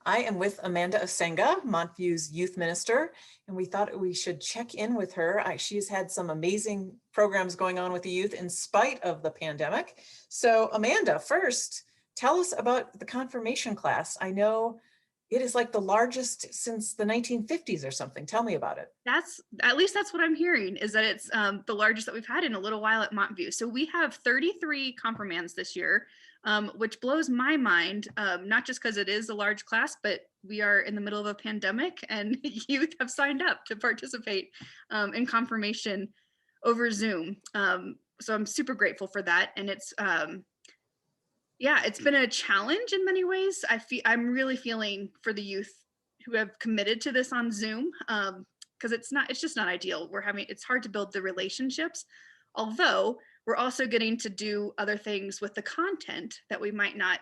I am with Amanda Osenga, Montview's youth minister, and we thought we should check in with her. She's had some amazing programs going on with the youth in spite of the pandemic. So Amanda, first, tell us about the confirmation class. I know it is like the largest since the 1950s or something. Tell me about it. At least that's what I'm hearing, is that it's the largest that we've had in a little while at Montview. So we have 33 confirmands this year, which blows my mind, not just because it is a large class, but we are in the middle of a pandemic and youth have signed up to participate in confirmation over Zoom. So I'm super grateful for that. And it's been a challenge in many ways. I'm really feeling for the youth who have committed to this on Zoom, because it's just not ideal. It's hard to build the relationships, although we're also getting to do other things with the content that we might not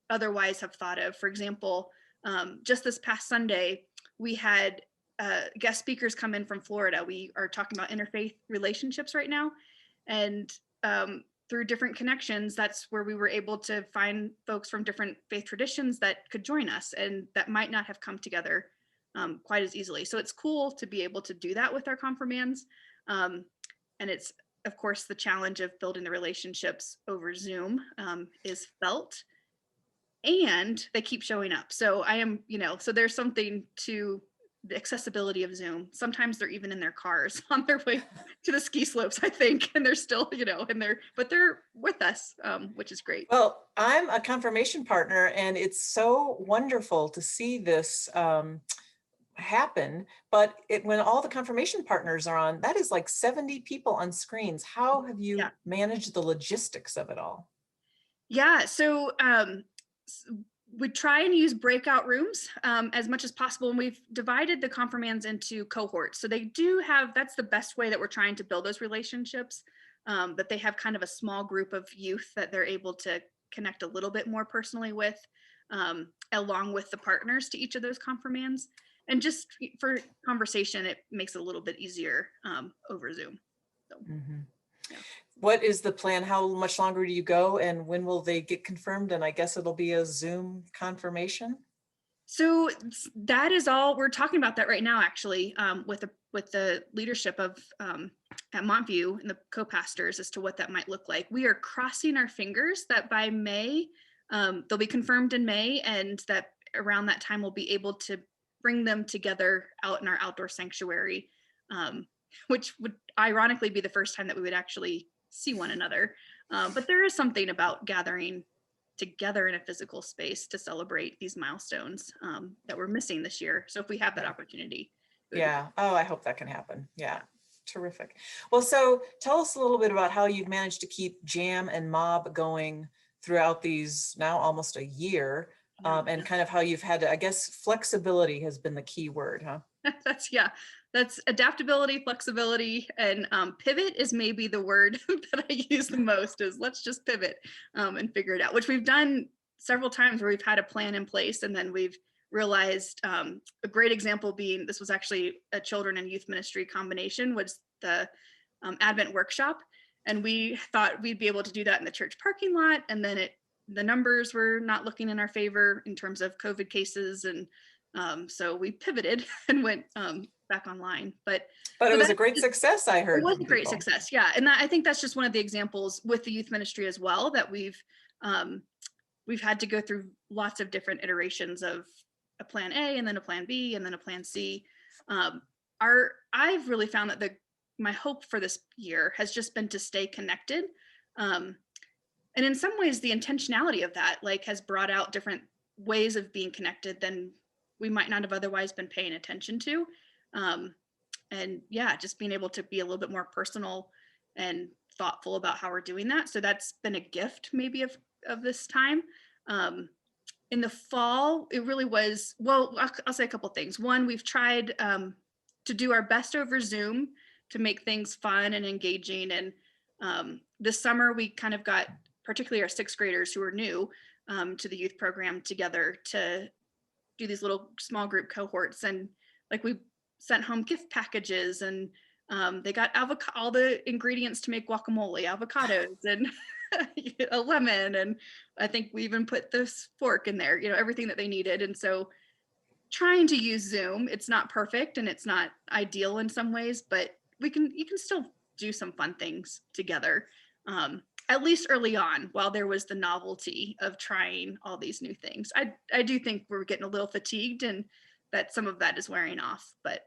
otherwise have thought of. For example, just this past Sunday, we had guest speakers come in from Florida. We are talking about interfaith relationships right now. And through different connections, that's where we were able to find folks from different faith traditions that could join us and that might not have come together quite as easily. So it's cool to be able to do that with our confirmands. And it's, of course, the challenge of building the relationships over Zoom is felt, and they keep showing up. So so there's something to the accessibility of Zoom. Sometimes they're even in their cars on their way to the ski slopes, I think, and they're still, but they're with us, which is great. Well, I'm a confirmation partner, and it's so wonderful to see this happen. But when all the confirmation partners are on, that is like 70 people on screens. How have you managed the logistics of it all? Yeah, so we try and use breakout rooms as much as possible, and we've divided the confirmands into cohorts. So they do that's the best way that we're trying to build those relationships, that they have kind of a small group of youth that they're able to connect a little bit more personally with, along with the partners to each of those confirmands. And just for conversation, it makes it a little bit easier over Zoom. So, yeah. What is the plan? How much longer do you go, and when will they get confirmed? And I guess it'll be a Zoom confirmation. So that is all. We're talking about that right now, actually, with the leadership of at Montview and the co-pastors as to what that might look like. We are crossing our fingers that by May, they'll be confirmed in May, and that around that time we'll be able to bring them together out in our outdoor sanctuary, which would ironically be the first time that we would actually see one another. But there is something about gathering together in a physical space to celebrate these milestones that we're missing this year. So if we have that opportunity. Yeah. Oh, I hope that can happen. Yeah. Terrific. Well, so tell us a little bit about how you've managed to keep Jam and Mob going throughout these now almost a year, and kind of how you've had to, I guess, flexibility has been the key word, huh? That's adaptability, flexibility, and pivot is maybe the word that I use the most, is let's just pivot and figure it out, which we've done several times where we've had a plan in place and then we've realized, a great example being, this was actually a children and youth ministry combination, was the Advent workshop. And we thought we'd be able to do that in the church parking lot. And then the numbers were not looking in our favor in terms of COVID cases. And so we pivoted and went back online. But it was a great success, I heard. It was a great success, yeah. And I think that's just one of the examples with the youth ministry as well, that we've had to go through lots of different iterations of a plan A and then a plan B and then a plan C. I've really found that my hope for this year has just been to stay connected. And in some ways, the intentionality of that has brought out different ways of being connected than we might not have otherwise been paying attention to. And yeah, just being able to be a little bit more personal and thoughtful about how we're doing that. So that's been a gift maybe of this time. In the fall, it really was, well, I'll say a couple things. One, we've tried to do our best over Zoom to make things fun and engaging. And this summer, we kind of got, particularly our sixth graders who are new to the youth program, together to do these little small group cohorts. And we sent home gift packages, and they got all the ingredients to make guacamole, avocados and a lemon. And I think we even put this fork in there, everything that they needed. And so trying to use Zoom. It's not perfect and it's not ideal in some ways, but you can still do some fun things together. At least early on, while there was the novelty of trying all these new things. I do think we're getting a little fatigued and that some of that is wearing off, but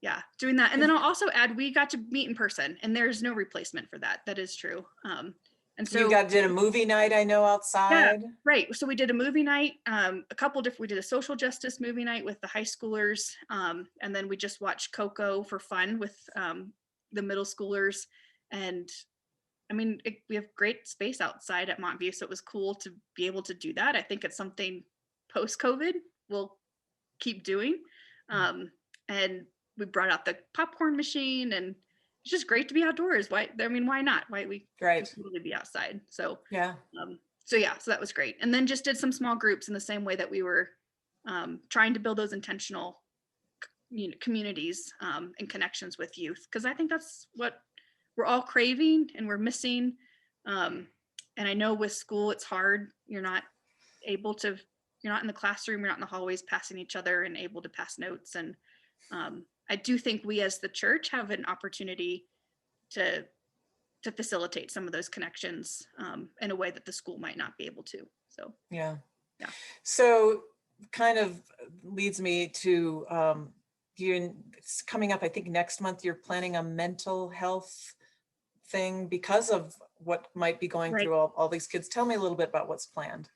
yeah, doing that. And then I'll also add, we got to meet in person and there's no replacement for that. That is true. And so did a movie night, I know, yeah, outside. right. So we did a movie night, we did a social justice movie night with the high schoolers. And then we just watched Coco for fun with the middle schoolers. And I mean, we have great space outside at Montview, so it was cool to be able to do that. I think it's something post-COVID we'll keep doing. And we brought out the popcorn machine, and it's just great to be outdoors. Why not? Why we Right. could really be outside. So Yeah. so that was great. And then just did some small groups in the same way that we were trying to build those intentional communities and connections with youth, because I think that's what we're all craving and we're missing. And I know with school, it's hard. You're not in the classroom, you're not in the hallways passing each other and able to pass notes. And I do think we as the church have an opportunity to facilitate some of those connections in a way that the school might not be able to. So Yeah. Yeah. So kind of leads me to it's coming up, I think next month, you're planning a mental health thing because of what might be going Right. through all these kids. Tell me a little bit about what's planned.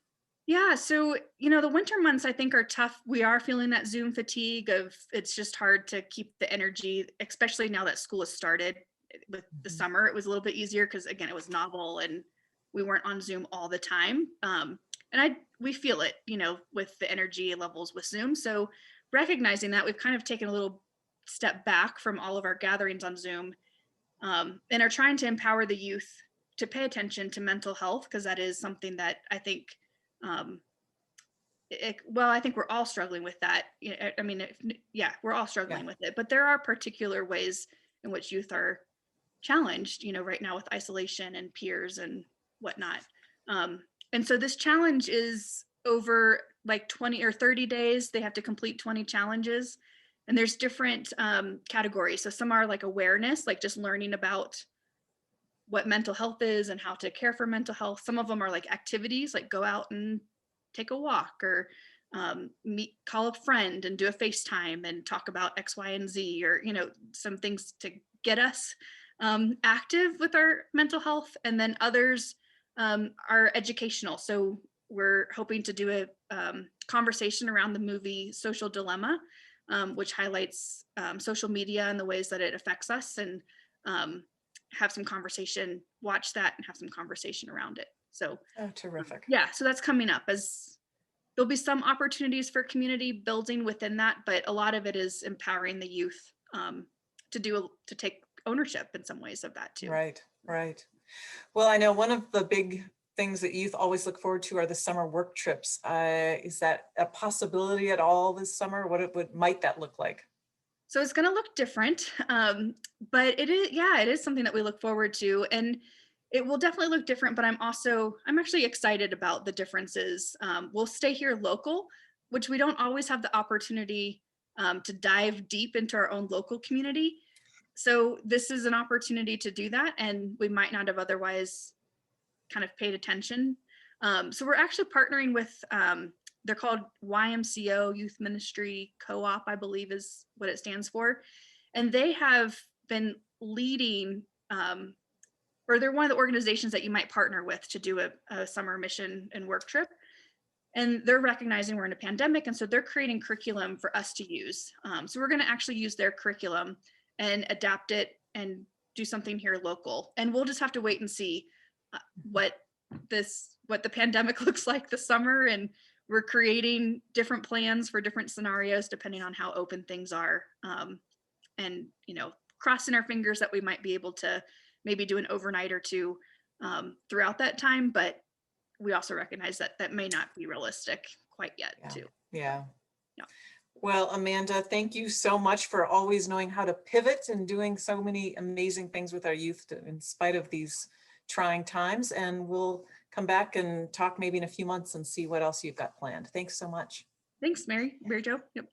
Yeah, so the winter months I think are tough. We are feeling that Zoom fatigue of it's just hard to keep the energy, especially now that school has started. With the summer, it was a little bit easier because again, it was novel and we weren't on Zoom all the time. And we feel it, with the energy levels with Zoom. So recognizing that, we've kind of taken a little step back from all of our gatherings on Zoom, and are trying to empower the youth to pay attention to mental health, because that is something that I think I think we're all struggling with that. We're all struggling with it, but there are particular ways in which youth are challenged, right now with isolation and peers and whatnot. And so this challenge is over like 20 or 30 days. They have to complete 20 challenges, and there's different categories. So some are like awareness, like just learning about what mental health is and how to care for mental health. Some of them are like activities, like go out and take a walk, or call a friend and do a FaceTime and talk about X, Y, and Z, or some things to get us active with our mental health. And then others are educational. So we're hoping to do a conversation around the movie Social Dilemma, which highlights social media and the ways that it affects us, and have some conversation, watch that and have some conversation around it. So terrific. Yeah, so that's coming up. As there'll be some opportunities for community building within that, but a lot of it is empowering the youth to take ownership in some ways of that too. Right. Well, I know one of the big things that youth always look forward to are the summer work trips. Is that a possibility at all this summer? What might that look like? So it's going to look different, but it is something that we look forward to, and it will definitely look different. But I'm actually excited about the differences. We'll stay here local, which we don't always have the opportunity to dive deep into our own local community. So this is an opportunity to do that, and we might not have otherwise kind of paid attention. So we're actually partnering with they're called YMCO, Youth Ministry Co-op, I believe is what it stands for. And they have been leading, or they're one of the organizations that you might partner with to do a summer mission and work trip. And they're recognizing we're in a pandemic, and so they're creating curriculum for us to use. So we're going to actually use their curriculum and adapt it and do something here local. And we'll just have to wait and see what the pandemic looks like this summer, and we're creating different plans for different scenarios depending on how open things are, and crossing our fingers that we might be able to maybe do an overnight or two throughout that time, but we also recognize that that may not be realistic quite yet too. Yeah. Well, Amanda, thank you so much for always knowing how to pivot and doing so many amazing things with our youth in spite of these trying times. And we'll come back and talk maybe in a few months and see what else you've got planned. Thanks so much. Thanks, Mary Jo. Yep.